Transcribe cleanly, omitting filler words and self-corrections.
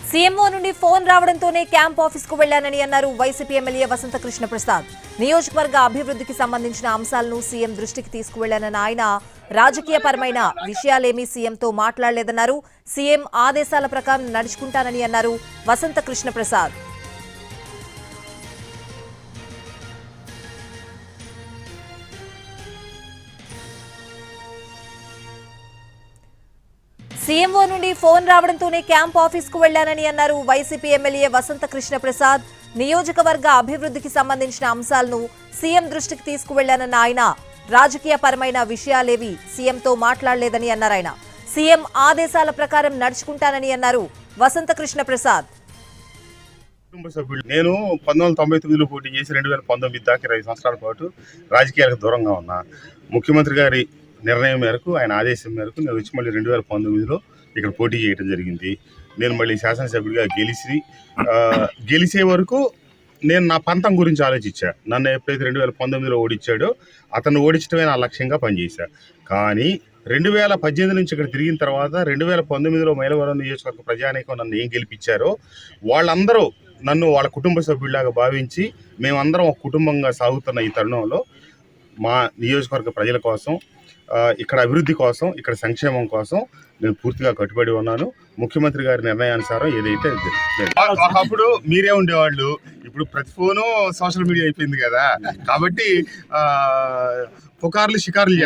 CMO నుండి phone రావడంతోనే camp office కు వెళ్లానని అన్నారు వైసీపీ ఎమ్మెల్యే వసంత కృష్ణ ప్రసాద్. నియోజకవర్గ అభివృద్ధికి సంబంధించిన అంశాలను సీఎం దృష్టికి తీసుకువెళ్లానన్న ఆయన రాజకీయపరమైన విషయాలేమీ సీఎంతో మాట్లాడలేదన్నారు. సీఎం ఆదేశాల ప్రకారం నడుచుకుంటానని అన్నారు వసంత కృష్ణ ప్రసాద్. సీఎంఓ నుండి ఫోన్ రావడంతోనే క్యాంప్ ఆఫీస్ కు వెళ్లానని అన్నారు వైసీపీ ఎమ్మెల్యే వసంత కృష్ణ ప్రసాద్. నియోజకవర్గ అభివృద్ధికి సంబంధించిన అంశాలను సీఎం దృష్టికి తీసుకువెళ్లానన్న ఆయన రాజకీయపరమైన విషయాలేవి సీఎంతో మాట్లాడలేదని అన్నారు. ఆయన సీఎం ఆదేశాల ప్రకారం నడుచుకుంటానని అన్నారు వసంత కృష్ణ ప్రసాద్. కుటుంబ సభ్యులు నేను 1999లో పోటీ చేసి 2019 దాకా 20 సంవత్సరాల పాటు రాజకీయాలకు దూరంగా ఉన్నా. ముఖ్యమంత్రి గారి నిర్ణయం మేరకు, ఆయన ఆదేశం మేరకు నేను వచ్చి మళ్ళీ 2019లో ఇక్కడ పోటీ చేయడం జరిగింది. నేను మళ్ళీ శాసనసభ్యుడిగా గెలిచే వరకు నేను నా పంతం గురించి ఆలోచించా. నన్ను ఎప్పుడైతే 2019లో ఓడించాడో అతను ఓడించడమే నా లక్ష్యంగా పనిచేశా. కానీ 2018 నుంచి ఇక్కడ తిరిగిన తర్వాత 2019లో మైలవరం నియోజకవర్గ ప్రజానీకం నన్ను ఏం గెలిపించారో వాళ్ళందరూ నన్ను వాళ్ళ కుటుంబ సభ్యుడిలాగా భావించి మేమందరం ఒక కుటుంబంగా సాగుతున్న ఈ తరుణంలో మా నియోజకవర్గ ప్రజల కోసం, ఇక్కడ అభివృద్ధి కోసం, ఇక్కడ సంక్షేమం కోసం నేను పూర్తిగా కట్టుబడి ఉన్నాను. ముఖ్యమంత్రి గారి నిర్ణయానుసారం ఏదైతే ఒకప్పుడు మీరే ఉండేవాళ్ళు, ఇప్పుడు ప్రతి ఫోను సోషల్ మీడియా అయిపోయింది కదా. కాబట్టి పుకార్లు షికార్లు